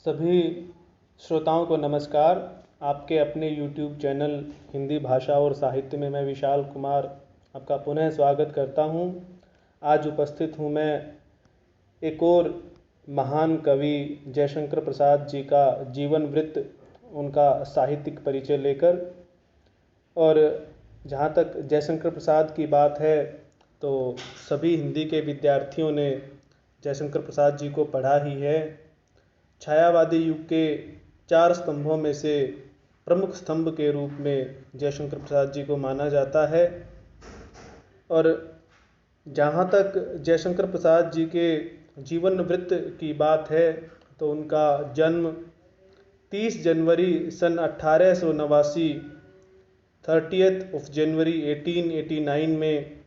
सभी श्रोताओं को नमस्कार। आपके अपने YouTube चैनल हिंदी भाषा और साहित्य में मैं विशाल कुमार आपका पुनः स्वागत करता हूं। आज उपस्थित हूं मैं एक और महान कवि जयशंकर प्रसाद जी का जीवन वृत्त, उनका साहित्यिक परिचय लेकर। और जहां तक जयशंकर प्रसाद की बात है तो सभी हिंदी के विद्यार्थियों ने जयशंकर प्रसाद जी को पढ़ा ही है। छायावादी युग के 4 स्तंभों में से प्रमुख स्तंभ के रूप में जयशंकर प्रसाद जी को माना जाता है। और जहाँ तक जयशंकर प्रसाद जी के जीवन वृत्त की बात है तो उनका जन्म 30 जनवरी सन 1889 30 जनवरी 1889 में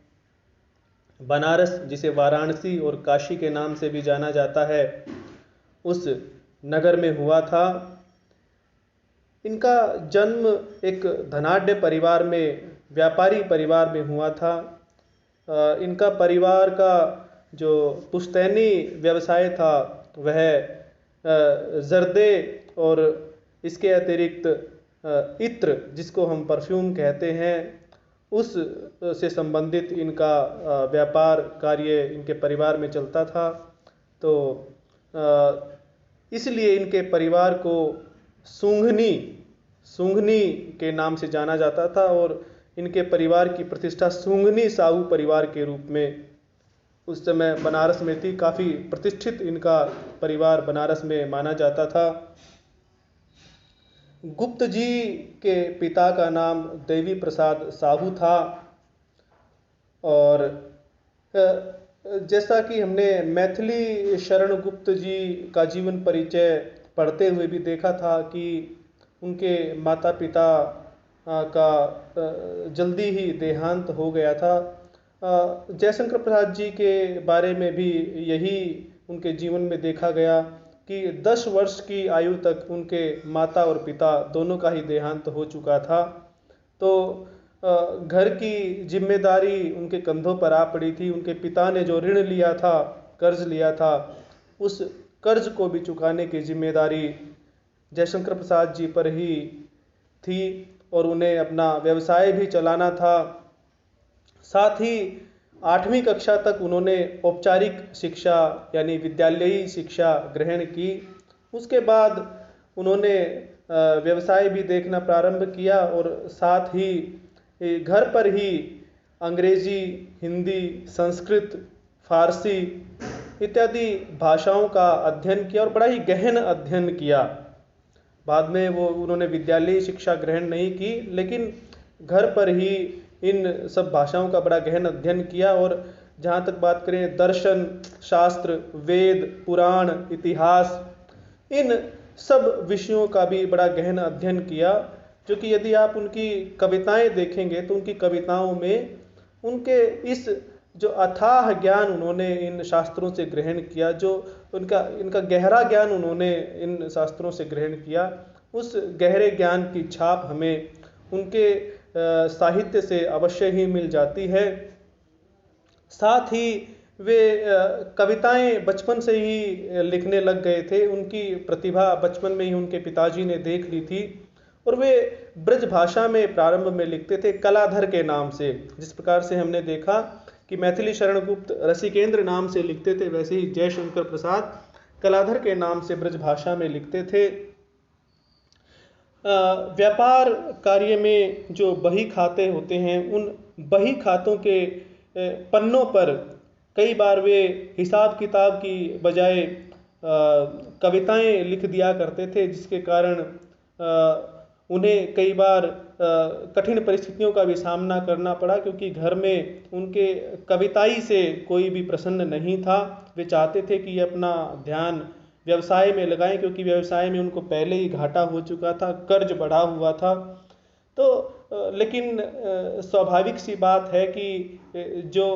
बनारस, जिसे वाराणसी और काशी के नाम से भी जाना जाता है, उस नगर में हुआ था। इनका जन्म एक धनाढ्य परिवार में, व्यापारी परिवार में हुआ था। इनका परिवार का जो पुश्तैनी व्यवसाय था वह जर्दे और इसके अतिरिक्त इत्र, जिसको हम परफ्यूम कहते हैं, उस से संबंधित इनका व्यापार कार्य इनके परिवार में चलता था। तो इसलिए इनके परिवार को सूंघनी के नाम से जाना जाता था और इनके परिवार की प्रतिष्ठा सूंघनी साहू परिवार के रूप में उस समय बनारस में थी। काफ़ी प्रतिष्ठित इनका परिवार बनारस में माना जाता था। गुप्त जी के पिता का नाम देवी प्रसाद साहू था। और जैसा कि हमने मैथिली शरण गुप्त जी का जीवन परिचय पढ़ते हुए भी देखा था कि उनके माता पिता का जल्दी ही देहांत हो गया था। जयशंकर प्रसाद जी के बारे में भी यही उनके जीवन में देखा गया कि 10 वर्ष की आयु तक उनके माता और पिता दोनों का ही देहांत हो चुका था। तो घर की जिम्मेदारी उनके कंधों पर आ पड़ी थी। उनके पिता ने जो ऋण लिया था, कर्ज लिया था, उस कर्ज को भी चुकाने की जिम्मेदारी जयशंकर प्रसाद जी पर ही थी और उन्हें अपना व्यवसाय भी चलाना था। साथ ही 8वीं कक्षा तक उन्होंने औपचारिक शिक्षा यानी विद्यालयी शिक्षा ग्रहण की। उसके बाद उन्होंने व्यवसाय भी देखना प्रारंभ किया और साथ ही घर पर ही अंग्रेजी, हिंदी, संस्कृत, फारसी इत्यादि भाषाओं का अध्ययन किया और बड़ा ही गहन अध्ययन किया। बाद में उन्होंने विद्यालयी शिक्षा ग्रहण नहीं की, लेकिन घर पर ही इन सब भाषाओं का बड़ा गहन अध्ययन किया। और जहाँ तक बात करें दर्शन, शास्त्र, वेद, पुराण, इतिहास, इन सब विषयों का भी बड़ा गहन अध्ययन किया। जो कि यदि आप उनकी कविताएं देखेंगे तो उनकी कविताओं में उनके इस जो अथाह ज्ञान उन्होंने इन शास्त्रों से ग्रहण किया, जो इनका गहरा ज्ञान उन्होंने इन शास्त्रों से ग्रहण किया, उस गहरे ज्ञान की छाप हमें उनके साहित्य से अवश्य ही मिल जाती है। साथ ही वे कविताएं बचपन से ही लिखने लग गए थे। उनकी प्रतिभा बचपन में ही उनके पिताजी ने देख ली थी और वे ब्रज भाषा में प्रारंभ में लिखते थे, कलाधर के नाम से। जिस प्रकार से हमने देखा कि मैथिली शरण गुप्त रसिकेंद्र नाम से लिखते थे, वैसे ही जयशंकर प्रसाद कलाधर के नाम से ब्रज भाषा में लिखते थे। व्यापार कार्य में जो बही खाते होते हैं, उन बही खातों के पन्नों पर कई बार वे हिसाब किताब की बजाय कविताएं लिख दिया करते थे, जिसके कारण उन्हें कई बार कठिन परिस्थितियों का भी सामना करना पड़ा, क्योंकि घर में उनके कविताई से कोई भी प्रसन्न नहीं था। वे चाहते थे कि अपना ध्यान व्यवसाय में लगाएं, क्योंकि व्यवसाय में उनको पहले ही घाटा हो चुका था, कर्ज बढ़ा हुआ था। तो लेकिन स्वाभाविक सी बात है कि जो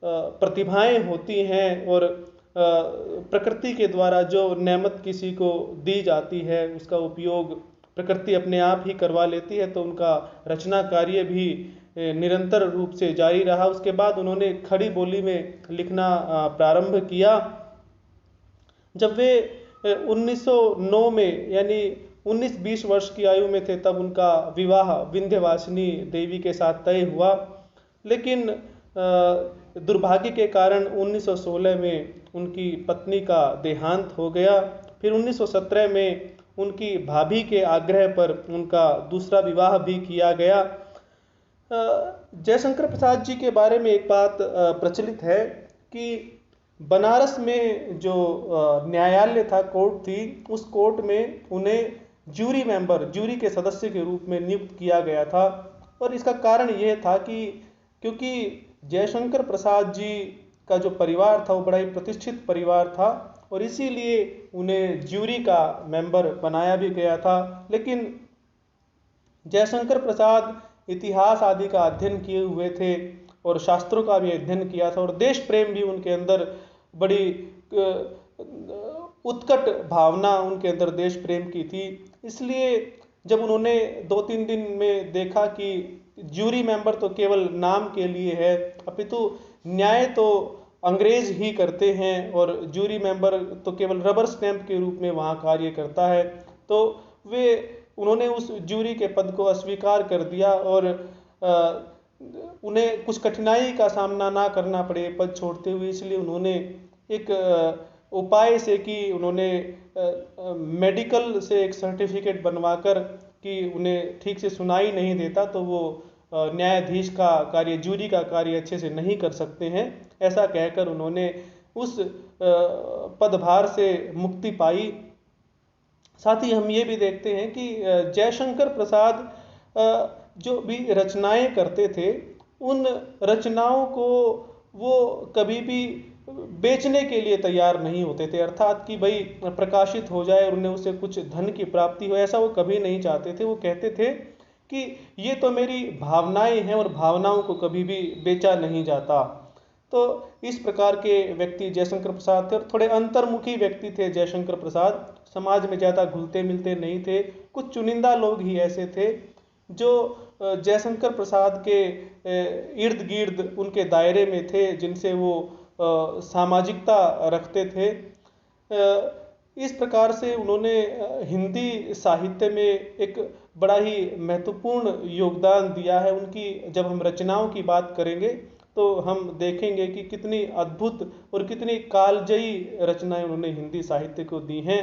प्रतिभाएं होती हैं और प्रकृति के द्वारा जो नेमत किसी को दी जाती है, उसका उपयोग प्रकृति अपने आप ही करवा लेती है। तो उनका रचना कार्य भी निरंतर रूप से जारी रहा। उसके बाद उन्होंने खड़ी बोली में लिखना प्रारंभ किया। जब वे 1909 में, यानी 19-20 वर्ष की आयु में थे तब उनका विवाह विंध्यवासिनी देवी के साथ तय हुआ। लेकिन दुर्भाग्य के कारण 1916 में उनकी पत्नी का देहांत हो गया। फिर 1917 में उनकी भाभी के आग्रह पर उनका दूसरा विवाह भी किया गया। जयशंकर प्रसाद जी के बारे में एक बात प्रचलित है कि बनारस में जो न्यायालय था, कोर्ट थी, उस कोर्ट में उन्हें ज्यूरी के सदस्य के रूप में नियुक्त किया गया था। और इसका कारण यह था कि क्योंकि जयशंकर प्रसाद जी का जो परिवार था वो बड़ा ही प्रतिष्ठित परिवार था और इसीलिए उन्हें ज्यूरी का मेंबर बनाया भी गया था। लेकिन जयशंकर प्रसाद इतिहास आदि का अध्ययन किए हुए थे और शास्त्रों का भी अध्ययन किया था और देश प्रेम भी उनके अंदर बड़ी उत्कट भावना उनके अंदर देश प्रेम की थी। इसलिए जब उन्होंने 2-3 दिन में देखा कि ज्यूरी मेंबर तो केवल नाम के लिए है, अपितु न्याय तो अंग्रेज ही करते हैं और ज्यूरी मेंबर तो केवल रबर स्टैंप के रूप में वहाँ कार्य करता है, तो उन्होंने उस ज्यूरी के पद को अस्वीकार कर दिया और उन्हें कुछ कठिनाई का सामना ना करना पड़े पद छोड़ते हुए। इसलिए उन्होंने एक उपाय से कि उन्होंने मेडिकल से एक सर्टिफिकेट बनवाकर कि उन्हें ठीक से सुनाई नहीं देता तो वो न्यायाधीश का कार्य, ज्यूरी का कार्य अच्छे से नहीं कर सकते हैं, ऐसा कहकर उन्होंने उस पदभार से मुक्ति पाई। साथ ही हम ये भी देखते हैं कि जयशंकर प्रसाद जो भी रचनाएं करते थे उन रचनाओं को वो कभी भी बेचने के लिए तैयार नहीं होते थे, अर्थात कि भाई प्रकाशित हो जाए और उन्हें उससे कुछ धन की प्राप्ति हो, ऐसा वो कभी नहीं चाहते थे। वो कहते थे कि ये तो मेरी भावनाएं हैं और भावनाओं को कभी भी बेचा नहीं जाता। तो इस प्रकार के व्यक्ति जयशंकर प्रसाद थे और थोड़े अंतर्मुखी व्यक्ति थे जयशंकर प्रसाद, समाज में ज़्यादा घुलते मिलते नहीं थे। कुछ चुनिंदा लोग ही ऐसे थे जो जयशंकर प्रसाद के इर्द गिर्द उनके दायरे में थे, जिनसे वो सामाजिकता रखते थे। इस प्रकार से उन्होंने हिंदी साहित्य में एक बड़ा ही महत्वपूर्ण योगदान दिया है। उनकी जब हम रचनाओं की बात करेंगे तो हम देखेंगे कि कितनी अद्भुत और कितनी कालजयी रचनाएं उन्होंने हिंदी साहित्य को दी हैं।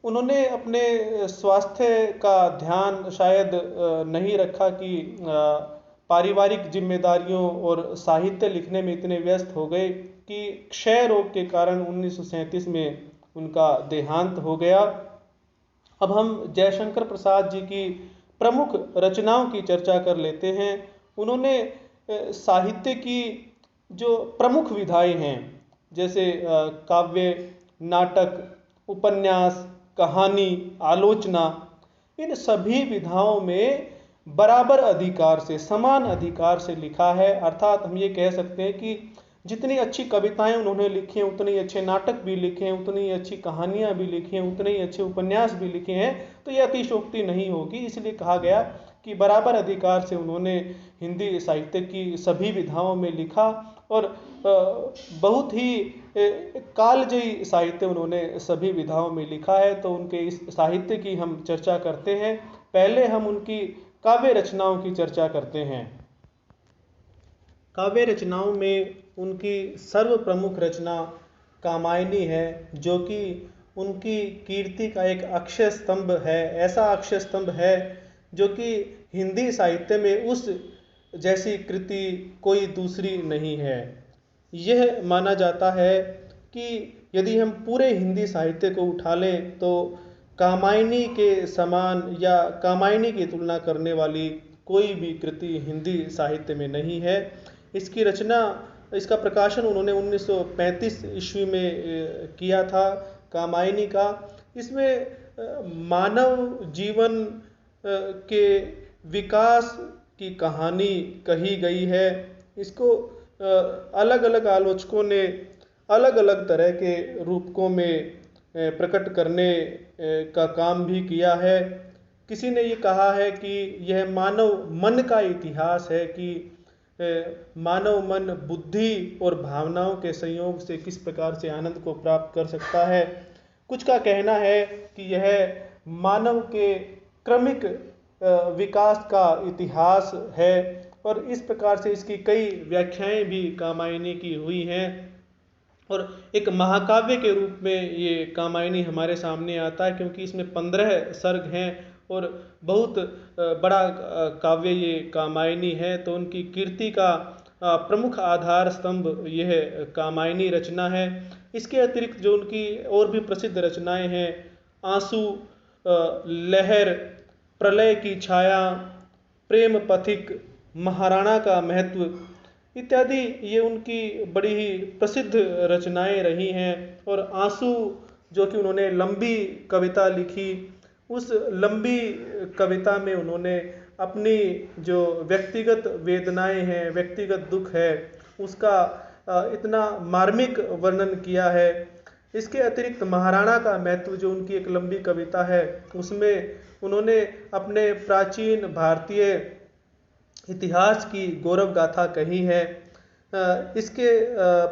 उन्होंने अपने स्वास्थ्य का ध्यान शायद नहीं रखा कि पारिवारिक जिम्मेदारियों और साहित्य लिखने में इतने व्यस्त हो गए कि क्षय रोग के कारण 1937 में उनका देहांत हो गया। अब हम जयशंकर प्रसाद जी की प्रमुख रचनाओं की चर्चा कर लेते हैं। उन्होंने साहित्य की जो प्रमुख विधाएं हैं, जैसे काव्य, नाटक, उपन्यास, कहानी, आलोचना, इन सभी विधाओं में बराबर अधिकार से, समान अधिकार से लिखा है। अर्थात हम ये कह सकते हैं कि जितनी अच्छी कविताएं उन्होंने लिखी हैं, उतने ही अच्छे नाटक भी लिखे हैं, उतनी ही अच्छी कहानियां भी लिखी हैं, उतने ही अच्छे उपन्यास भी लिखे हैं, तो यह अतिशयोक्ति नहीं होगी। इसलिए कहा गया कि बराबर अधिकार से उन्होंने हिंदी साहित्य की सभी विधाओं में लिखा और बहुत ही कालजयी साहित्य उन्होंने सभी विधाओं में लिखा है। तो उनके इस साहित्य की हम चर्चा करते हैं। पहले हम उनकी काव्य रचनाओं की चर्चा करते हैं। काव्य रचनाओं में उनकी सर्व प्रमुख रचना कामायनी है, जो कि उनकी कीर्ति का एक अक्षय स्तंभ है। ऐसा अक्षय स्तंभ है जो कि हिंदी साहित्य में उस जैसी कृति कोई दूसरी नहीं है। यह माना जाता है कि यदि हम पूरे हिंदी साहित्य को उठा लें तो कामायनी के समान या कामायनी की तुलना करने वाली कोई भी कृति हिंदी साहित्य में नहीं है। इसकी रचना, इसका प्रकाशन उन्होंने 1935 ईस्वी में किया था, कामायनी का। इसमें मानव जीवन के विकास की कहानी कही गई है। इसको अलग अलग आलोचकों ने अलग अलग तरह के रूपकों में प्रकट करने का काम भी किया है। किसी ने ये कहा है कि यह मानव मन का इतिहास है, कि मानव मन बुद्धि और भावनाओं के संयोग से किस प्रकार से आनंद को प्राप्त कर सकता है। कुछ का कहना है कि यह मानव के क्रमिक विकास का इतिहास है और इस प्रकार से इसकी कई व्याख्याएं भी कामायनी की हुई हैं और एक महाकाव्य के रूप में ये कामायनी हमारे सामने आता है, क्योंकि इसमें 15 सर्ग हैं और बहुत बड़ा काव्य ये कामायनी है। तो उनकी कीर्ति का प्रमुख आधार स्तंभ यह कामायनी रचना है। इसके अतिरिक्त जो उनकी और भी प्रसिद्ध रचनाएं हैं, आंसू, लहर, प्रलय की छाया, प्रेम पथिक, महाराणा का महत्व इत्यादि, ये उनकी बड़ी ही प्रसिद्ध रचनाएं रही हैं। और आंसू जो कि उन्होंने लंबी कविता लिखी, उस लंबी कविता में उन्होंने अपनी जो व्यक्तिगत वेदनाएं हैं, व्यक्तिगत दुख है, उसका इतना मार्मिक वर्णन किया है। इसके अतिरिक्त महाराणा का महत्व जो उनकी एक लंबी कविता है, उसमें उन्होंने अपने प्राचीन भारतीय इतिहास की गौरव गाथा कही है। इसके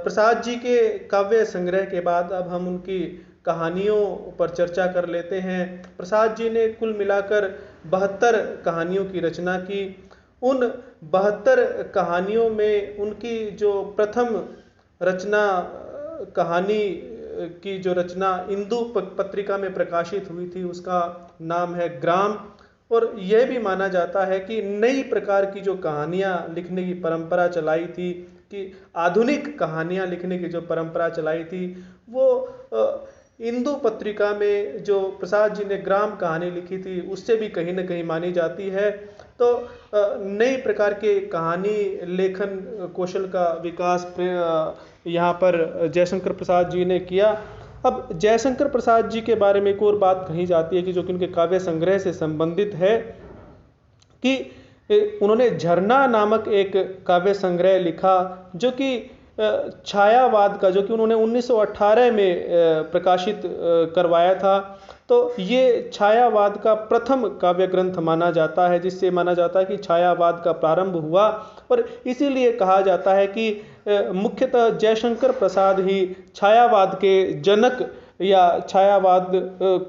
प्रसाद जी के काव्य संग्रह के बाद अब हम उनकी कहानियों पर चर्चा कर लेते हैं। प्रसाद जी ने कुल मिलाकर 72 कहानियों की रचना की। उन 72 कहानियों में उनकी जो प्रथम रचना कहानी की जो रचना इंदु पत्रिका में प्रकाशित हुई थी, उसका नाम है ग्राम। और यह भी माना जाता है कि नई प्रकार की जो कहानियाँ लिखने की परंपरा चलाई थी, कि आधुनिक कहानियाँ लिखने की जो परंपरा चलाई थी, वो इंदु पत्रिका में जो प्रसाद जी ने ग्राम कहानी लिखी थी, उससे भी कहीं न कहीं मानी जाती है। तो नई प्रकार के कहानी लेखन कौशल का विकास यहाँ पर जयशंकर प्रसाद जी ने किया। अब जयशंकर प्रसाद जी के बारे में एक और बात कही जाती है कि जो कि उनके काव्य संग्रह से संबंधित है, कि उन्होंने झरना नामक एक काव्य संग्रह लिखा, जो कि छायावाद का, जो कि उन्होंने 1918 में प्रकाशित करवाया था। तो ये छायावाद का प्रथम काव्य ग्रंथ माना जाता है, जिससे माना जाता है कि छायावाद का प्रारंभ हुआ। और इसीलिए कहा जाता है कि मुख्यतः जयशंकर प्रसाद ही छायावाद के जनक या छायावाद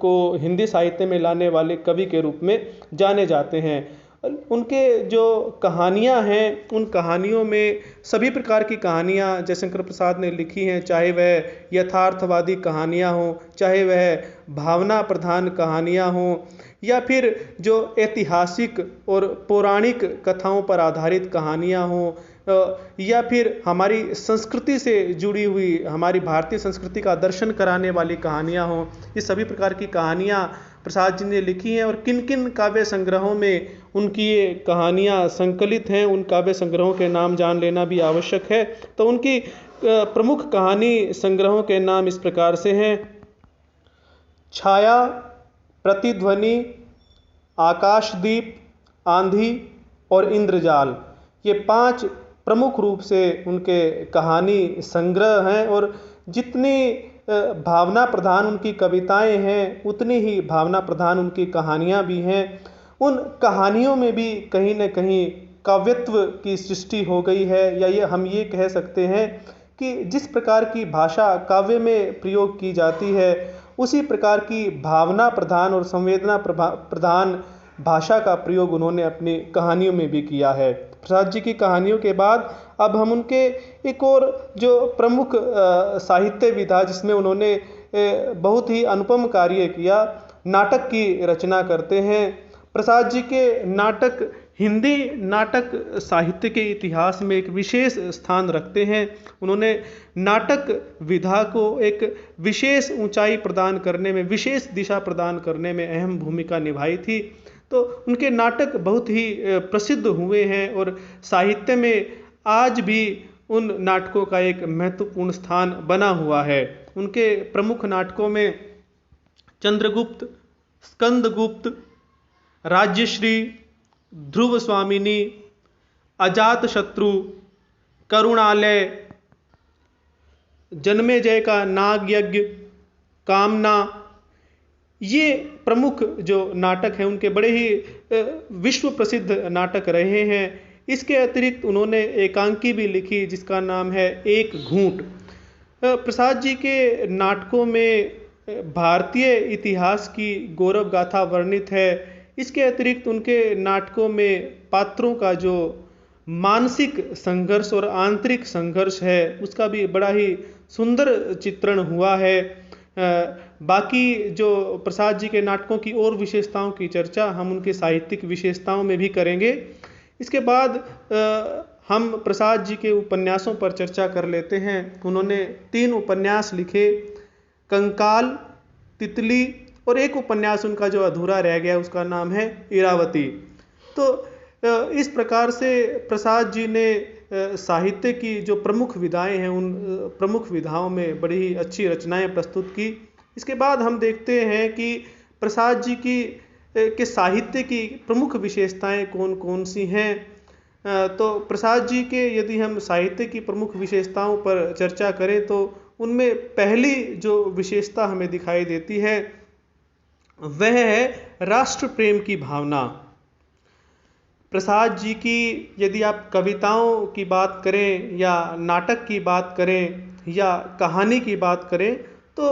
को हिंदी साहित्य में लाने वाले कवि के रूप में जाने जाते हैं। उनके जो कहानियाँ हैं, उन कहानियों में सभी प्रकार की कहानियाँ जयशंकर प्रसाद ने लिखी हैं, चाहे वह यथार्थवादी कहानियाँ हों, चाहे वह भावना प्रधान कहानियाँ हों, या फिर जो ऐतिहासिक और पौराणिक कथाओं पर आधारित कहानियाँ हों, या फिर हमारी संस्कृति से जुड़ी हुई, हमारी भारतीय संस्कृति का दर्शन कराने वाली कहानियाँ हों। ये सभी प्रकार की कहानियाँ प्रसाद जी ने लिखी हैं। और किन किन काव्य संग्रहों में उनकी ये कहानियाँ संकलित हैं, उन काव्य संग्रहों के नाम जान लेना भी आवश्यक है। तो उनकी प्रमुख कहानी संग्रहों के नाम इस प्रकार से हैं: छाया, प्रतिध्वनि, आकाशदीप, आंधी और इंद्रजाल। ये 5 प्रमुख रूप से उनके कहानी संग्रह हैं। और जितनी भावना प्रधान उनकी कविताएं हैं, उतनी ही भावना प्रधान उनकी कहानियां भी हैं। उन कहानियों में भी कहीं न कहीं काव्यत्व की सृष्टि हो गई है, या ये हम ये कह सकते हैं कि जिस प्रकार की भाषा काव्य में प्रयोग की जाती है, उसी प्रकार की भावना प्रधान और संवेदना प्रधान भाषा का प्रयोग उन्होंने अपनी कहानियों में भी किया है। प्रसाद जी की कहानियों के बाद अब हम उनके एक और जो प्रमुख साहित्य विधा, जिसमें उन्होंने बहुत ही अनुपम कार्य किया, नाटक की रचना करते हैं। प्रसाद जी के नाटक हिंदी नाटक साहित्य के इतिहास में एक विशेष स्थान रखते हैं। उन्होंने नाटक विधा को एक विशेष ऊंचाई प्रदान करने में, विशेष दिशा प्रदान करने में अहम भूमिका निभाई थी। तो उनके नाटक बहुत ही प्रसिद्ध हुए हैं और साहित्य में आज भी उन नाटकों का एक महत्वपूर्ण स्थान बना हुआ है। उनके प्रमुख नाटकों में चंद्रगुप्त, स्कंदगुप्त, राज्यश्री, ध्रुव स्वामिनी, अजातशत्रु, करुणालय, जन्मेजय का नाग यज्ञ, कामना, ये प्रमुख जो नाटक हैं उनके बड़े ही विश्व प्रसिद्ध नाटक रहे हैं। इसके अतिरिक्त उन्होंने एकांकी भी लिखी जिसका नाम है एक घूंट। प्रसाद जी के नाटकों में भारतीय इतिहास की गौरव गाथा वर्णित है। इसके अतिरिक्त उनके नाटकों में पात्रों का जो मानसिक संघर्ष और आंतरिक संघर्ष है उसका भी बड़ा ही सुंदर चित्रण हुआ है। बाकी जो प्रसाद जी के नाटकों की और विशेषताओं की चर्चा हम उनके साहित्यिक विशेषताओं में भी करेंगे। इसके बाद हम प्रसाद जी के उपन्यासों पर चर्चा कर लेते हैं। उन्होंने 3 उपन्यास लिखे, कंकाल, तितली, और एक उपन्यास उनका जो अधूरा रह गया उसका नाम है इरावती। तो इस प्रकार से प्रसाद जी ने साहित्य की जो प्रमुख विधाएं हैं उन प्रमुख विधाओं में बड़ी ही अच्छी रचनाएं प्रस्तुत की। इसके बाद हम देखते हैं कि प्रसाद जी की के साहित्य की प्रमुख विशेषताएं कौन कौन सी हैं। तो प्रसाद जी के यदि हम साहित्य की प्रमुख विशेषताओं पर चर्चा करें तो उनमें पहली जो विशेषता हमें दिखाई देती है वह है राष्ट्र प्रेम की भावना। प्रसाद जी की यदि आप कविताओं की बात करें या नाटक की बात करें या कहानी की बात करें तो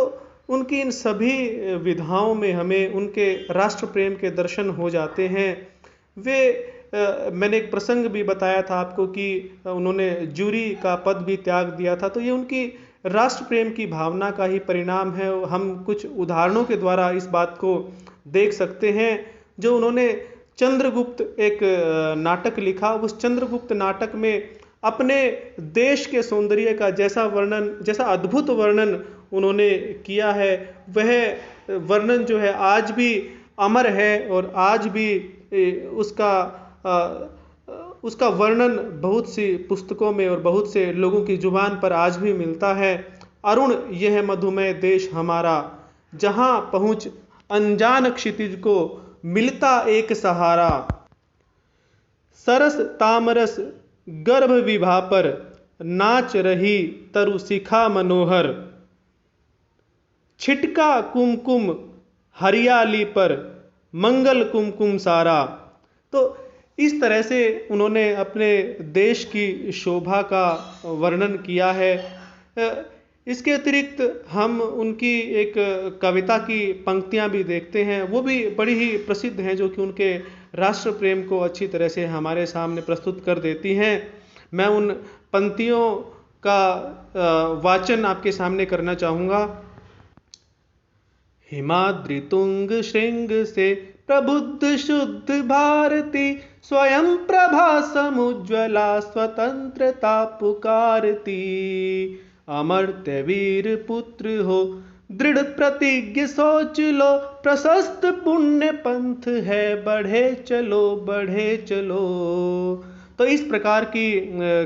उनकी इन सभी विधाओं में हमें उनके राष्ट्र प्रेम के दर्शन हो जाते हैं। मैंने एक प्रसंग भी बताया था आपको कि उन्होंने जूरी का पद भी त्याग दिया था, तो ये उनकी राष्ट्र प्रेम की भावना का ही परिणाम है। हम कुछ उदाहरणों के द्वारा इस बात को देख सकते हैं। जो उन्होंने चंद्रगुप्त एक नाटक लिखा, उस चंद्रगुप्त नाटक में अपने देश के सौंदर्य का जैसा अद्भुत वर्णन उन्होंने किया है, वह वर्णन जो है आज भी अमर है और आज भी उसका वर्णन बहुत सी पुस्तकों में और बहुत से लोगों की जुबान पर आज भी मिलता है। अरुण यह मधुमेह देश हमारा, जहां पहुंच अनजान क्षितिज को मिलता एक सहारा। सरस तामरस गर्भ विभा पर नाच रही तरु शिखा मनोहर। छिटका कुमकुम हरियाली पर मंगल कुमकुम सारा। तो इस तरह से उन्होंने अपने देश की शोभा का वर्णन किया है। इसके अतिरिक्त हम उनकी एक कविता की पंक्तियां भी देखते हैं, वो भी बड़ी ही प्रसिद्ध हैं, जो कि उनके राष्ट्र प्रेम को अच्छी तरह से हमारे सामने प्रस्तुत कर देती हैं। मैं उन पंक्तियों का वाचन आपके सामने करना चाहूँगा। हिमाद्रि तुंग श्रृंग से प्रबुद्ध शुद्ध भारती, स्वयं प्रभा समुज्ज्वला स्वतंत्रता पुकारती। अमर्त्य वीर पुत्र हो दृढ़ प्रतिज्ञ सोच लो, प्रशस्त पुण्य पंथ है बढ़े चलो बढ़े चलो। तो इस प्रकार की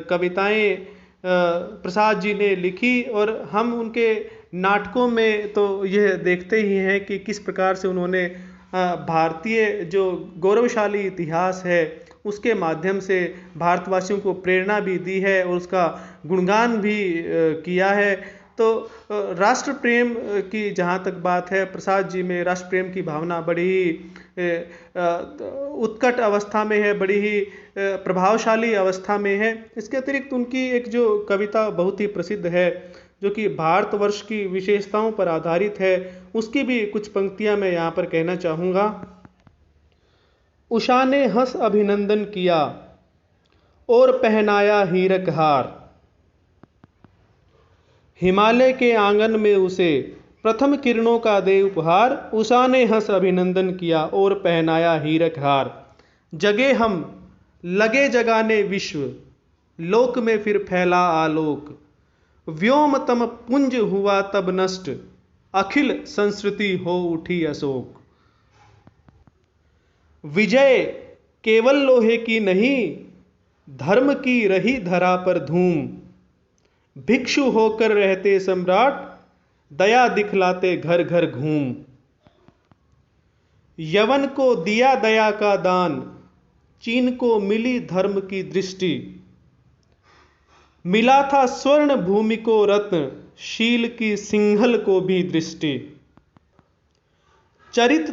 कविताएं प्रसाद जी ने लिखी और हम उनके नाटकों में तो यह देखते ही हैं कि किस प्रकार से उन्होंने भारतीय जो गौरवशाली इतिहास है उसके माध्यम से भारतवासियों को प्रेरणा भी दी है और उसका गुणगान भी किया है। तो राष्ट्र प्रेम की जहाँ तक बात है, प्रसाद जी में राष्ट्र प्रेम की भावना बड़ी ही उत्कट अवस्था में है, बड़ी ही प्रभावशाली अवस्था में है। इसके अतिरिक्त उनकी एक जो कविता बहुत ही प्रसिद्ध है जो कि भारतवर्ष की विशेषताओं पर आधारित है, उसकी भी कुछ पंक्तियां मैं यहाँ पर कहना चाहूँगा। उषा ने हंस अभिनंदन किया और पहनाया हीरक हार। हिमालय के आंगन में उसे प्रथम किरणों का दे उपहार। उषा ने हंस अभिनंदन किया और पहनाया हीरक हार। जगे हम लगे जगाने विश्व, लोक में फिर फैला आलोक। व्योमतम पुंज हुआ तब नष्ट, अखिल संस्कृति हो उठी अशोक। विजय केवल लोहे की नहीं, धर्म की रही धरा पर धूम। भिक्षु होकर रहते सम्राट, दया दिखलाते घर घर घूम। यवन को दिया दया का दान, चीन को मिली धर्म की दृष्टि। मिला था स्वर्ण भूमि को रत्न, शील की सिंघल को भी दृष्टि। चरित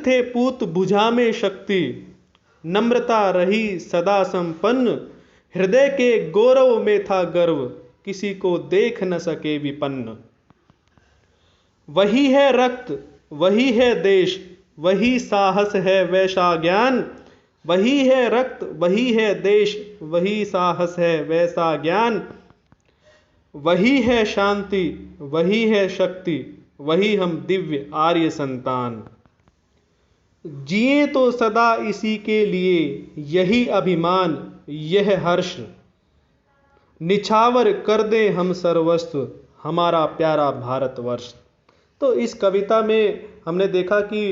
थे पूत भुजा में शक्ति, नम्रता रही सदा संपन्न, हृदय के गौरव में था गर्व, किसी को देख न सके विपन्न। वही है रक्त, वही है देश, वही साहस है वैसा ज्ञान, वही है रक्त, वही है देश, वही साहस है वैसा ज्ञान, वही है शांति, वही है शक्ति, वही हम दिव्य आर्य संतान। जिए तो सदा इसी के लिए, यही अभिमान, यह हर्ष, निछावर कर दे हम सर्वस्व, हमारा प्यारा भारतवर्ष। तो इस कविता में हमने देखा कि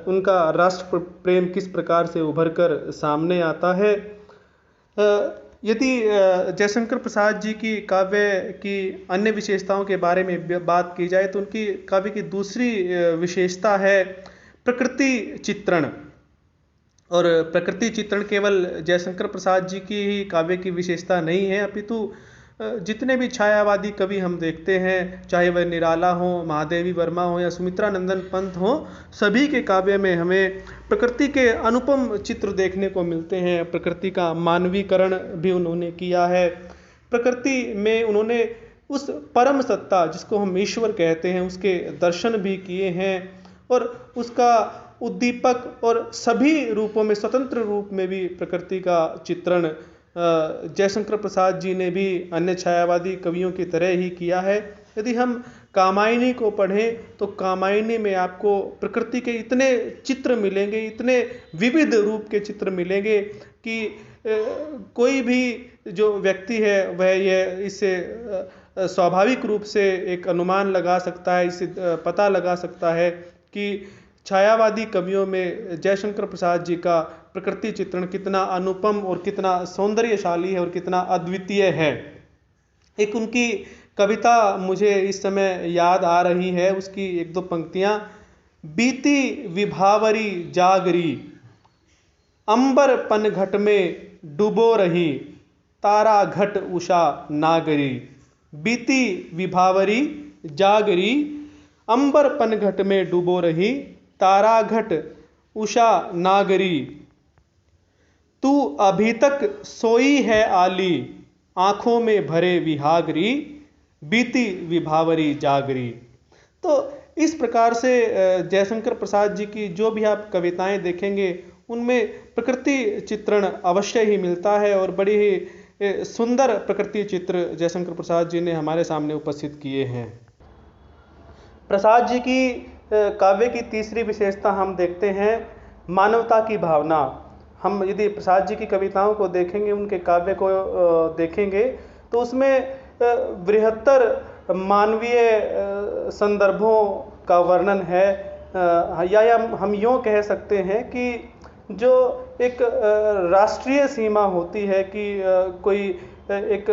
उनका राष्ट्र प्रेम किस प्रकार से उभर कर सामने आता है। यदि जयशंकर प्रसाद जी की काव्य की अन्य विशेषताओं के बारे में बात की जाए तो उनकी काव्य की दूसरी विशेषता है प्रकृति चित्रण। और प्रकृति चित्रण केवल जयशंकर प्रसाद जी की ही काव्य की विशेषता नहीं है, अपितु जितने भी छायावादी कवि हम देखते हैं, चाहे वह निराला हो, महादेवी वर्मा हो या सुमित्रा नंदन पंत हो, सभी के काव्य में हमें प्रकृति के अनुपम चित्र देखने को मिलते हैं। प्रकृति का मानवीकरण भी उन्होंने किया है। प्रकृति में उन्होंने उस परम सत्ता जिसको हम ईश्वर कहते हैं उसके दर्शन भी किए हैं और उसका उद्दीपक और सभी रूपों में, स्वतंत्र रूप में भी प्रकृति का चित्रण जयशंकर प्रसाद जी ने भी अन्य छायावादी कवियों की तरह ही किया है। यदि हम कामायनी को पढ़ें तो कामायनी में आपको प्रकृति के इतने चित्र मिलेंगे, इतने विविध रूप के चित्र मिलेंगे कि कोई भी जो व्यक्ति है वह यह इससे स्वाभाविक रूप से एक अनुमान लगा सकता है, इससे पता लगा सकता है कि छायावादी कवियों में जयशंकर प्रसाद जी का प्रकृति चित्रण कितना अनुपम और कितना सौंदर्यशाली है और कितना अद्वितीय है। एक उनकी कविता मुझे इस समय याद आ रही है, उसकी एक दो पंक्तियां। बीती विभावरी जागरी, अंबर पनघट में डूबो रही, तारा घट उषा नागरी। बीती विभावरी जागरी, अंबर पनघट में डूबो रही, तारा घट उषा नागरी। तू अभी तक सोई है आली, आंखों में भरे विहागरी, बीती विभावरी जागरी। तो इस प्रकार से जयशंकर प्रसाद जी की जो भी आप कविताएं देखेंगे उनमें प्रकृति चित्रण अवश्य ही मिलता है और बड़ी ही सुंदर प्रकृति चित्र जयशंकर प्रसाद जी ने हमारे सामने उपस्थित किए हैं। प्रसाद जी की काव्य की तीसरी विशेषता हम देखते हैं मानवता की भावना। हम यदि प्रसाद जी की कविताओं को देखेंगे, उनके काव्य को देखेंगे तो उसमें बृहत्तर मानवीय संदर्भों का वर्णन है, या हम यूँ कह सकते हैं कि जो एक राष्ट्रीय सीमा होती है कि कोई एक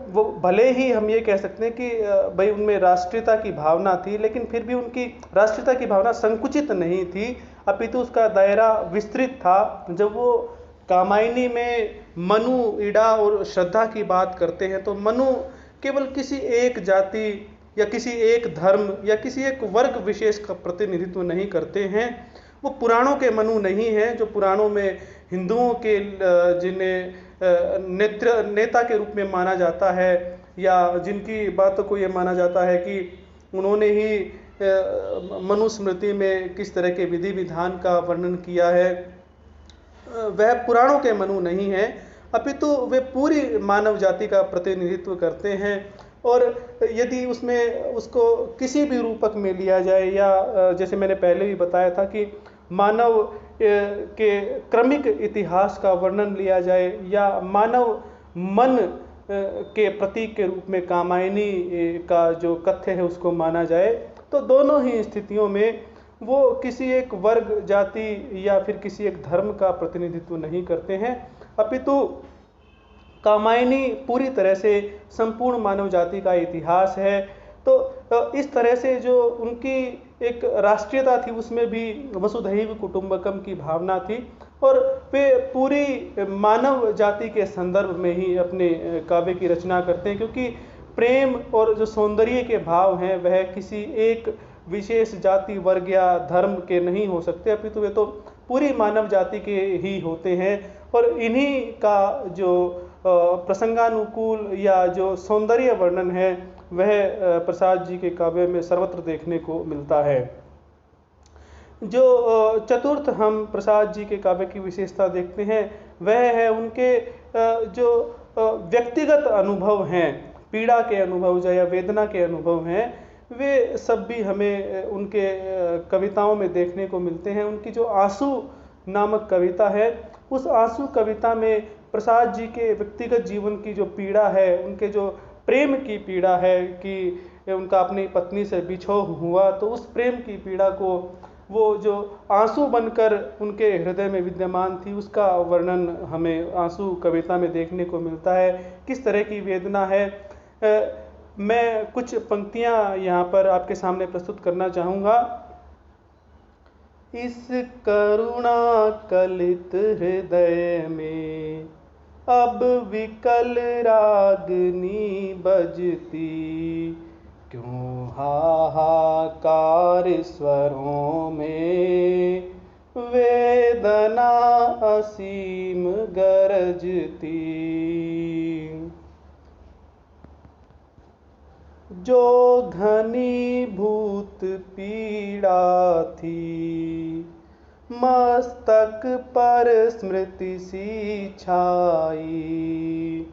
वो भले ही हम ये कह सकते हैं कि भाई उनमें राष्ट्रीयता की भावना थी, लेकिन फिर भी उनकी राष्ट्रीयता की भावना संकुचित नहीं थी, अपितु उसका दायरा विस्तृत था। जब वो कामायनी में मनु, इड़ा और श्रद्धा की बात करते हैं तो मनु केवल किसी एक जाति या किसी एक धर्म या किसी एक वर्ग विशेष का प्रतिनिधित्व नहीं करते हैं। वो पुराणों के मनु नहीं हैं जो पुराणों में हिंदुओं के जिन्हें नेता के रूप में माना जाता है या जिनकी बातों को ये माना जाता है कि उन्होंने ही मनुस्मृति में किस तरह के विधि विधान का वर्णन किया है, वह पुराणों के मनु नहीं हैं, अपितु वे पूरी मानव जाति का प्रतिनिधित्व करते हैं। और यदि उसमें उसको किसी भी रूपक में लिया जाए या जैसे मैंने पहले भी बताया था कि मानव के क्रमिक इतिहास का वर्णन लिया जाए या मानव मन के प्रतीक के रूप में कामायनी का जो कथ्य है उसको माना जाए, तो दोनों ही स्थितियों में वो किसी एक वर्ग, जाति या फिर किसी एक धर्म का प्रतिनिधित्व नहीं करते हैं, अपितु कामायनी पूरी तरह से संपूर्ण मानव जाति का इतिहास है। तो इस तरह से जो उनकी एक राष्ट्रीयता थी उसमें भी वसुधैव कुटुंबकम की भावना थी और वे पूरी मानव जाति के संदर्भ में ही अपने काव्य की रचना करते हैं, क्योंकि प्रेम और जो सौंदर्य के भाव हैं वह किसी एक विशेष जाति, वर्ग या धर्म के नहीं हो सकते, अपितु वे तो पूरी मानव जाति के ही होते हैं। और इन्हीं का जो प्रसंगानुकूल या जो सौंदर्य वर्णन है वह प्रसाद जी के काव्य में सर्वत्र देखने को मिलता है। जो चतुर्थ हम प्रसाद जी के काव्य की विशेषता देखते हैं वह है उनके जो व्यक्तिगत अनुभव हैं, पीड़ा के अनुभव या वेदना के अनुभव हैं, वे सब भी हमें उनके कविताओं में देखने को मिलते हैं। उनकी जो आंसू नामक कविता है, उस आंसू कविता में प्रसाद जी के व्यक्तिगत जीवन की जो पीड़ा है, उनके जो प्रेम की पीड़ा है कि उनका अपनी पत्नी से बिछोह हुआ, तो उस प्रेम की पीड़ा को वो जो आंसू बनकर उनके हृदय में विद्यमान थी, उसका वर्णन हमें आंसू कविता में देखने को मिलता है। किस तरह की वेदना है। मैं कुछ पंक्तियां यहाँ पर आपके सामने प्रस्तुत करना चाहूँगा। इस करुणा कलित हृदय में अब विकल रागनी बजती, क्यों हाहाकार स्वरों में वेदना असीम गरजती। जो घनीभूत पीड़ा थी मस्तक पर स्मृति सी छाई,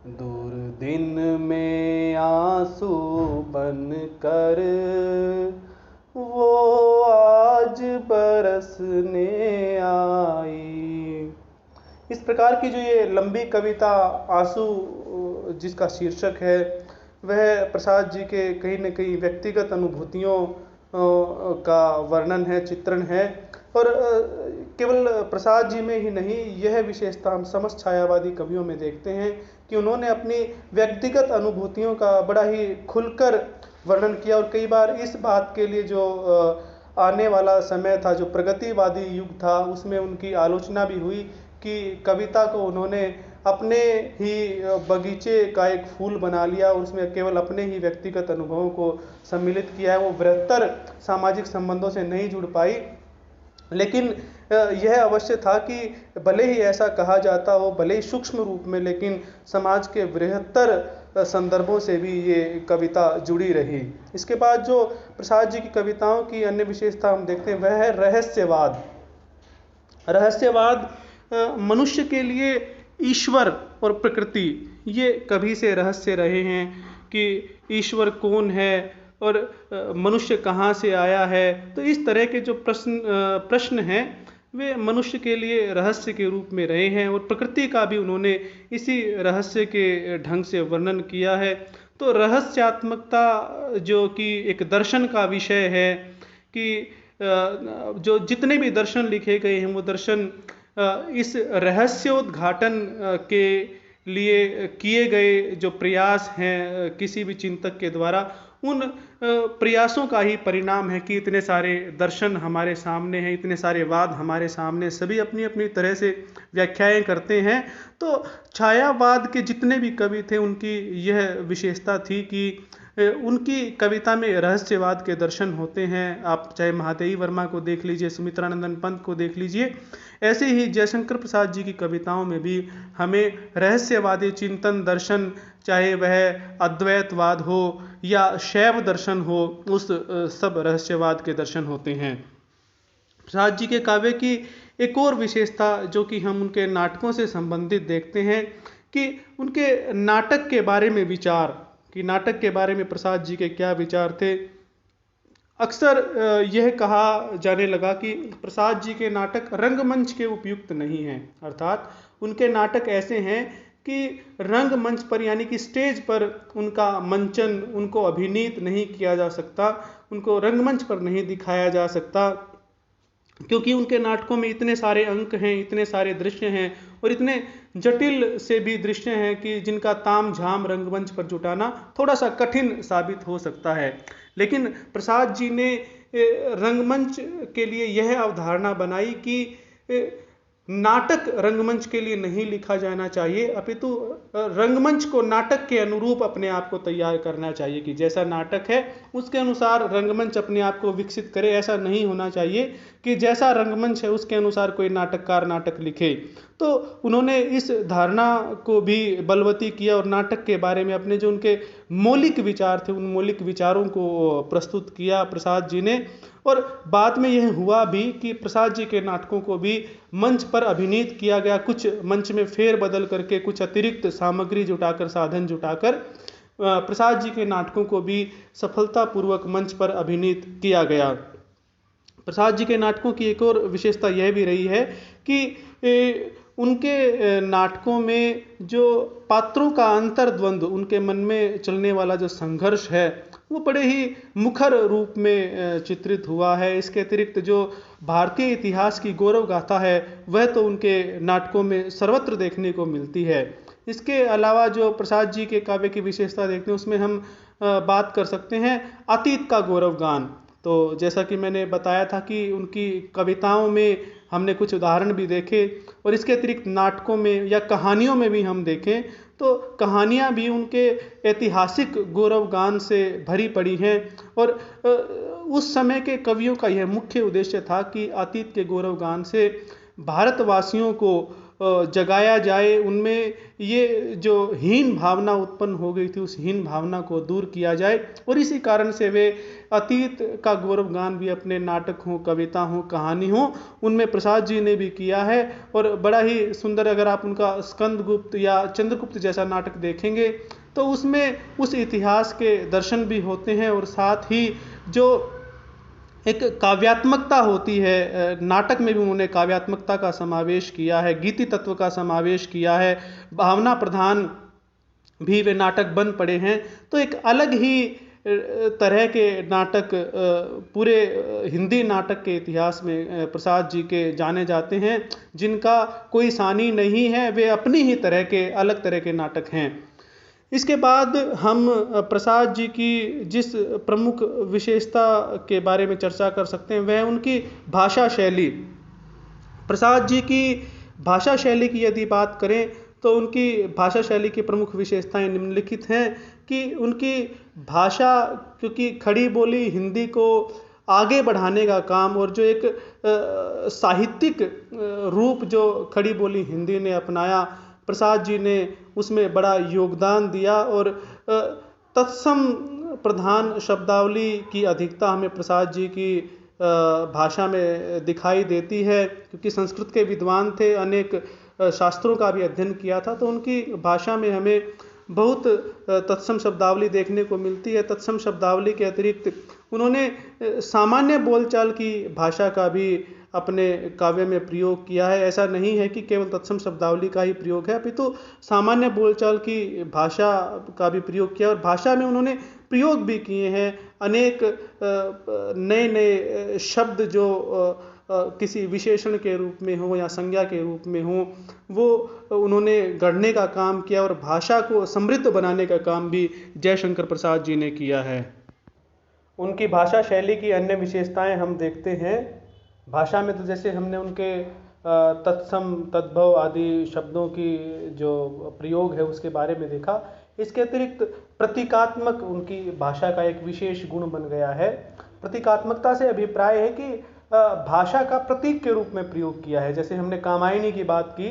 दुर्दिन में आंसू बन कर वो आज बरसने आई। इस प्रकार की जो ये लंबी कविता आंसू जिसका शीर्षक है, वह प्रसाद जी के कहीं न कहीं व्यक्तिगत अनुभूतियों का वर्णन है, चित्रण है। और केवल प्रसाद जी में ही नहीं, यह विशेषता हम समस्त छायावादी कवियों में देखते हैं कि उन्होंने अपनी व्यक्तिगत अनुभूतियों का बड़ा ही खुलकर वर्णन किया। और कई बार इस बात के लिए जो आने वाला समय था, जो प्रगतिवादी युग था, उसमें उनकी आलोचना भी हुई कि कविता को उन्होंने अपने ही बगीचे का एक फूल बना लिया और उसमें केवल अपने ही व्यक्तिगत अनुभवों को सम्मिलित किया है, वो बृहत्तर सामाजिक संबंधों से नहीं जुड़ पाई। लेकिन यह अवश्य था कि भले ही ऐसा कहा जाता हो, भले ही सूक्ष्म रूप में, लेकिन समाज के बृहत्तर संदर्भों से भी ये कविता जुड़ी रही। इसके बाद जो प्रसाद जी की कविताओं की अन्य विशेषता हम देखते हैं वह है रहस्यवाद। रहस्यवाद मनुष्य के लिए ईश्वर और प्रकृति ये कभी से रहस्य रहे हैं कि ईश्वर कौन है और मनुष्य कहाँ से आया है। तो इस तरह के जो प्रश्न हैं वे मनुष्य के लिए रहस्य के रूप में रहे हैं और प्रकृति का भी उन्होंने इसी रहस्य के ढंग से वर्णन किया है। तो रहस्यात्मकता जो कि एक दर्शन का विषय है कि जो जितने भी दर्शन लिखे गए हैं वो दर्शन इस रहस्योद्घाटन के लिए किए गए जो प्रयास हैं किसी भी चिंतक के द्वारा, उन प्रयासों का ही परिणाम है कि इतने सारे दर्शन हमारे सामने हैं, इतने सारे वाद हमारे सामने, सभी अपनी अपनी तरह से व्याख्याएं करते हैं। तो छायावाद के जितने भी कवि थे उनकी यह विशेषता थी कि उनकी कविता में रहस्यवाद के दर्शन होते हैं। आप चाहे महादेवी वर्मा को देख लीजिए, सुमित्रानंदन पंत को देख लीजिए, ऐसे ही जयशंकर प्रसाद जी की कविताओं में भी हमें रहस्यवादी चिंतन दर्शन, चाहे वह अद्वैतवाद हो या शैव दर्शन हो, उस सब रहस्यवाद के दर्शन होते हैं। प्रसाद जी के काव्य की एक और विशेषता जो कि हम उनके नाटकों से संबंधित देखते हैं कि उनके नाटक के बारे में विचार, कि नाटक के बारे में प्रसाद जी के क्या विचार थे। अक्सर यह कहा जाने लगा कि प्रसाद जी के नाटक रंगमंच के उपयुक्त नहीं हैं, अर्थात उनके नाटक ऐसे हैं कि रंगमंच पर यानी कि स्टेज पर उनका मंचन, उनको अभिनीत नहीं किया जा सकता, उनको रंगमंच पर नहीं दिखाया जा सकता, क्योंकि उनके नाटकों में इतने सारे अंक हैं, इतने सारे दृश्य हैं और इतने जटिल से भी दृश्य हैं कि जिनका ताम झाम रंगमंच पर जुटाना थोड़ा सा कठिन साबित हो सकता है। लेकिन प्रसाद जी ने रंगमंच के लिए यह अवधारणा बनाई कि नाटक रंगमंच के लिए नहीं लिखा जाना चाहिए, अपितु रंगमंच को नाटक के अनुरूप अपने आप को तैयार करना चाहिए कि जैसा नाटक है उसके अनुसार रंगमंच अपने आप को विकसित करे। ऐसा नहीं होना चाहिए कि जैसा रंगमंच है उसके अनुसार कोई नाटककार नाटक लिखे। तो उन्होंने इस धारणा को भी बलवती किया और नाटक के बारे में अपने जो उनके मौलिक विचार थे उन मौलिक विचारों को प्रस्तुत किया प्रसाद जी ने। और बाद में यह हुआ भी कि प्रसाद जी के नाटकों को भी मंच पर अभिनीत किया गया, कुछ मंच में फेर बदल करके, कुछ अतिरिक्त सामग्री जुटाकर, साधन जुटाकर प्रसाद जी के नाटकों को भी सफलतापूर्वक मंच पर अभिनीत किया गया। प्रसाद जी के नाटकों की एक और विशेषता यह भी रही है कि उनके नाटकों में जो पात्रों का अंतर्द्वंद, उनके मन में चलने वाला जो संघर्ष है वो बड़े ही मुखर रूप में चित्रित हुआ है। इसके अतिरिक्त जो भारतीय इतिहास की गौरव गाथा है वह तो उनके नाटकों में सर्वत्र देखने को मिलती है। इसके अलावा जो प्रसाद जी के काव्य की विशेषता देखते हैं उसमें हम बात कर सकते हैं अतीत का गौरव गान। तो जैसा कि मैंने बताया था कि उनकी कविताओं में हमने कुछ उदाहरण भी देखे और इसके अतिरिक्त नाटकों में या कहानियों में भी हम देखें तो कहानियाँ भी उनके ऐतिहासिक गौरव गान से भरी पड़ी हैं। और उस समय के कवियों का यह मुख्य उद्देश्य था कि अतीत के गौरव गान से भारतवासियों को जगाया जाए, उनमें ये जो हीन भावना उत्पन्न हो गई थी उस हीन भावना को दूर किया जाए। और इसी कारण से वे अतीत का गौरव गान भी अपने नाटक हो, कविता हो, कहानी हो, उनमें प्रसाद जी ने भी किया है। और बड़ा ही सुंदर, अगर आप उनका स्कंदगुप्त या चंद्रगुप्त जैसा नाटक देखेंगे तो उसमें उस इतिहास के दर्शन भी होते हैं और साथ ही जो एक काव्यात्मकता होती है, नाटक में भी उन्होंने काव्यात्मकता का समावेश किया है, गीति तत्व का समावेश किया है, भावना प्रधान भी वे नाटक बन पड़े हैं। तो एक अलग ही तरह के नाटक पूरे हिंदी नाटक के इतिहास में प्रसाद जी के जाने जाते हैं, जिनका कोई सानी नहीं है, वे अपनी ही तरह के अलग तरह के नाटक हैं। इसके बाद हम प्रसाद जी की जिस प्रमुख विशेषता के बारे में चर्चा कर सकते हैं वह उनकी भाषा शैली। प्रसाद जी की भाषा शैली की यदि बात करें तो उनकी भाषा शैली की प्रमुख विशेषताएं निम्नलिखित हैं कि उनकी भाषा, क्योंकि खड़ी बोली हिंदी को आगे बढ़ाने का काम और जो एक साहित्यिक रूप जो खड़ी बोली हिंदी ने अपनाया, प्रसाद जी ने उसमें बड़ा योगदान दिया। और तत्सम प्रधान शब्दावली की अधिकता हमें प्रसाद जी की भाषा में दिखाई देती है, क्योंकि संस्कृत के विद्वान थे, अनेक शास्त्रों का भी अध्ययन किया था, तो उनकी भाषा में हमें बहुत तत्सम शब्दावली देखने को मिलती है। तत्सम शब्दावली के अतिरिक्त उन्होंने सामान्य बोलचाल की भाषा का भी अपने काव्य में प्रयोग किया है। ऐसा नहीं है कि केवल तत्सम शब्दावली का ही प्रयोग है, अपितु सामान्य बोलचाल की भाषा का भी प्रयोग किया और भाषा में उन्होंने प्रयोग भी किए हैं। अनेक नए नए शब्द जो किसी विशेषण के रूप में हो या संज्ञा के रूप में हो, वो उन्होंने गढ़ने का काम किया और भाषा को समृद्ध बनाने का काम भी जयशंकर प्रसाद जी ने किया है। उनकी भाषा शैली की अन्य विशेषताएं हम देखते हैं। भाषा में तो जैसे हमने उनके तत्सम, तद्भव आदि शब्दों की जो प्रयोग है उसके बारे में देखा। इसके अतिरिक्त प्रतीकात्मक उनकी भाषा का एक विशेष गुण बन गया है। प्रतीकात्मकता से अभिप्राय है कि भाषा का प्रतीक के रूप में प्रयोग किया है। जैसे हमने कामायनी की बात की,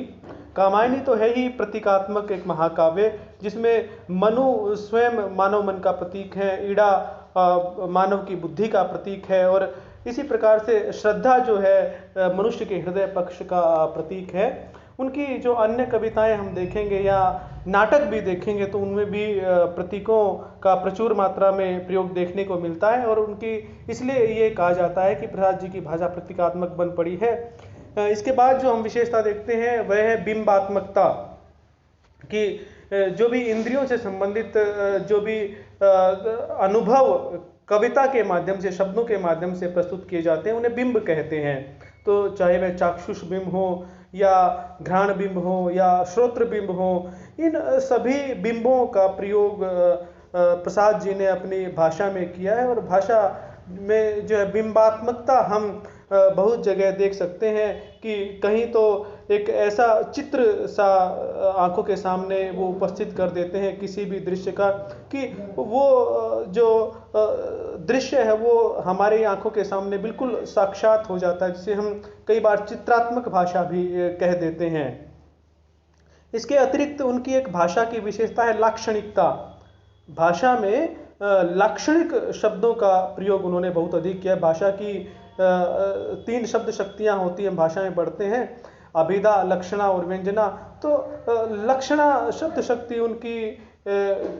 कामायनी तो है ही प्रतीकात्मक एक महाकाव्य, जिसमें मनु स्वयं मानव मन का प्रतीक है, ईड़ा मानव की बुद्धि का प्रतीक है, और इसी प्रकार से श्रद्धा जो है मनुष्य के हृदय पक्ष का प्रतीक है। उनकी जो अन्य कविताएं हम देखेंगे या नाटक भी देखेंगे तो उनमें भी प्रतीकों का प्रचुर मात्रा में प्रयोग देखने को मिलता है, और उनकी इसलिए ये कहा जाता है कि प्रसाद जी की भाषा प्रतीकात्मक बन पड़ी है। इसके बाद जो हम विशेषता देखते हैं वह है बिंबात्मकता, कि जो भी इंद्रियों से संबंधित जो भी अनुभव कविता के माध्यम से, शब्दों के माध्यम से प्रस्तुत किए जाते हैं उन्हें बिंब कहते हैं। तो चाहे वह चाक्षुष बिंब हो या घ्राण बिंब हो या श्रोत्र बिंब हो, इन सभी बिंबों का प्रयोग प्रसाद जी ने अपनी भाषा में किया है। और भाषा में जो है बिंबात्मकता हम बहुत जगह देख सकते हैं कि कहीं तो एक ऐसा चित्र सा आंखों के सामने वो उपस्थित कर देते हैं किसी भी दृश्य का, कि वो जो दृश्य है वो हमारी आंखों के सामने बिल्कुल साक्षात हो जाता है, जिसे हम कई बार चित्रात्मक भाषा भी कह देते हैं। इसके अतिरिक्त उनकी एक भाषा की विशेषता है लाक्षणिकता। भाषा में लाक्षणिक शब्दों का प्रयोग उन्होंने बहुत अधिक किया। भाषा की 3 शब्द शक्तियां होती हैं, भाषा में पढ़ते हैं, अभिधा, लक्षणा और व्यंजना। तो लक्षणा शब्द शक्ति उनकी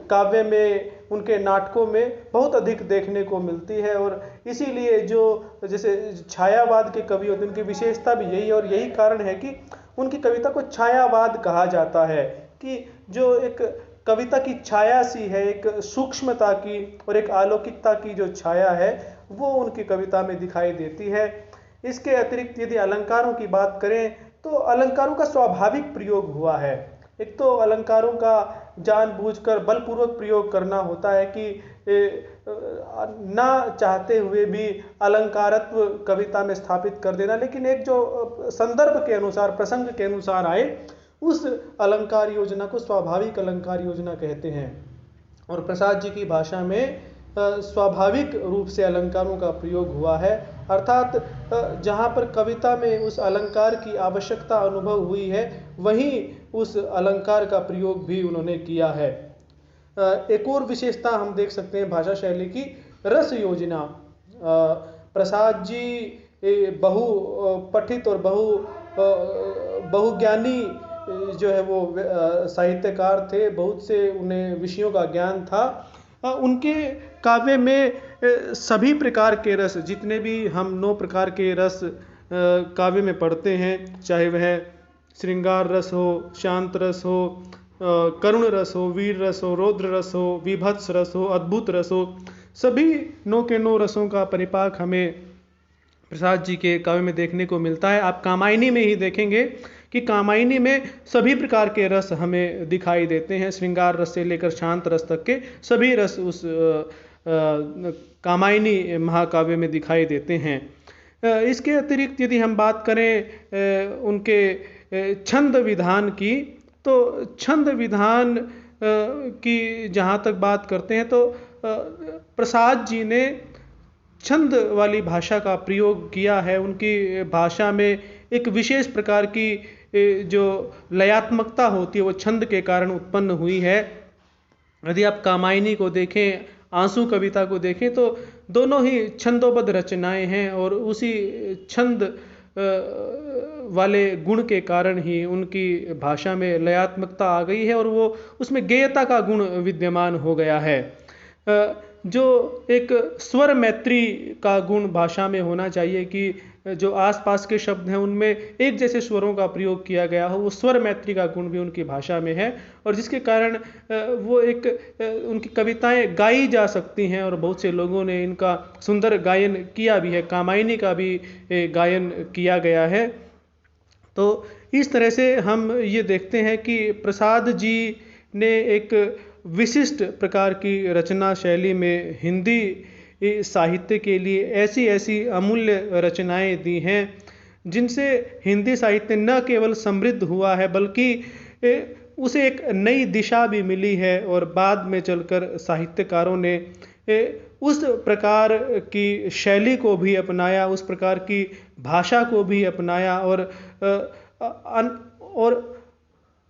काव्य में, उनके नाटकों में बहुत अधिक देखने को मिलती है। और इसीलिए जो जैसे छायावाद के कवि होते हैं, उनकी विशेषता भी यही है, और यही कारण है कि उनकी कविता को छायावाद कहा जाता है, कि जो एक कविता की छाया सी है, एक सूक्ष्मता की और एक अलौकिकता की जो छाया है वो उनकी कविता में दिखाई देती है। इसके अतिरिक्त यदि अलंकारों की बात करें तो अलंकारों का स्वाभाविक प्रयोग हुआ है। एक तो अलंकारों का जानबूझकर बलपूर्वक प्रयोग करना होता है कि ना चाहते हुए भी अलंकारत्व कविता में स्थापित कर देना, लेकिन एक जो संदर्भ के अनुसार, प्रसंग के अनुसार आए, उस अलंकार योजना को स्वाभाविक अलंकार योजना कहते हैं। और प्रसाद जी की भाषा में स्वाभाविक रूप से अलंकारों का प्रयोग हुआ है, अर्थात जहाँ पर कविता में उस अलंकार की आवश्यकता अनुभव हुई है वहीं उस अलंकार का प्रयोग भी उन्होंने किया है। एक और विशेषता हम देख सकते हैं भाषा शैली की, रस योजना। प्रसाद जी बहु पठित और बहुज्ञानी जो है वो साहित्यकार थे, बहुत से उन्हें विषयों का ज्ञान था। उनके काव्य में सभी प्रकार के रस, जितने भी हम 9 प्रकार के रस काव्य में पढ़ते हैं, चाहे वह श्रृंगार रस हो, शांत रस हो, करुण रस हो, वीर रस हो, रौद्र रस हो, विभत्स रस हो, अद्भुत रस हो, सभी 9 के 9 रसों का परिपाक हमें प्रसाद जी के काव्य में देखने को मिलता है। आप कामायनी में ही देखेंगे कि कामायनी में सभी प्रकार के रस हमें दिखाई देते हैं, श्रृंगार रस से लेकर शांत रस तक के सभी रस उस कामायनी महाकाव्य में दिखाई देते हैं। इसके अतिरिक्त यदि हम बात करें उनके छंद विधान की, तो छंद विधान की जहाँ तक बात करते हैं तो प्रसाद जी ने छंद वाली भाषा का प्रयोग किया है। उनकी भाषा में एक विशेष प्रकार की जो लयात्मकता होती है वो छंद के कारण उत्पन्न हुई है। यदि आप कामायनी को देखें, आंसू कविता को देखें, तो दोनों ही छंदोबद्ध रचनाएं हैं और उसी छंद वाले गुण के कारण ही उनकी भाषा में लयात्मकता आ गई है और वो उसमें गेयता का गुण विद्यमान हो गया है। जो एक स्वर मैत्री का गुण भाषा में होना चाहिए कि जो आसपास के शब्द हैं उनमें एक जैसे स्वरों का प्रयोग किया गया हो, वो स्वर मैत्री का गुण भी उनकी भाषा में है और जिसके कारण वो एक उनकी कविताएं गाई जा सकती हैं और बहुत से लोगों ने इनका सुंदर गायन किया भी है। कामायनी का भी गायन किया गया है। तो इस तरह से हम ये देखते हैं कि प्रसाद जी ने एक विशिष्ट प्रकार की रचना शैली में हिंदी साहित्य के लिए ऐसी ऐसी अमूल्य रचनाएं दी हैं जिनसे हिंदी साहित्य न केवल समृद्ध हुआ है बल्कि उसे एक नई दिशा भी मिली है और बाद में चलकर साहित्यकारों ने उस प्रकार की शैली को भी अपनाया, उस प्रकार की भाषा को भी अपनाया और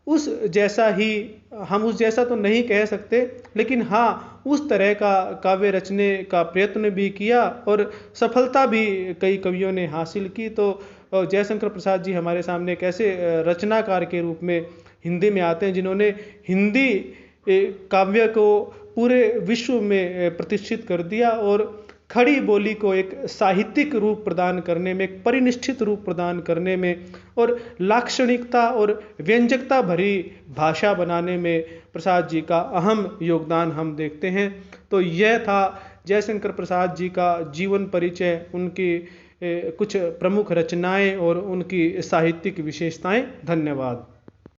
उस जैसा ही, हम उस जैसा तो नहीं कह सकते लेकिन हाँ उस तरह का काव्य रचने का प्रयत्न भी किया और सफलता भी कई कवियों ने हासिल की। तो जयशंकर प्रसाद जी हमारे सामने एक ऐसे रचनाकार के रूप में हिंदी में आते हैं जिन्होंने हिंदी काव्य को पूरे विश्व में प्रतिष्ठित कर दिया और खड़ी बोली को एक साहित्यिक रूप प्रदान करने में, एक परिनिष्ठित रूप प्रदान करने में और लाक्षणिकता और व्यंजकता भरी भाषा बनाने में प्रसाद जी का अहम योगदान हम देखते हैं। तो यह था जयशंकर प्रसाद जी का जीवन परिचय, उनकी कुछ प्रमुख रचनाएं और उनकी साहित्यिक विशेषताएं। धन्यवाद।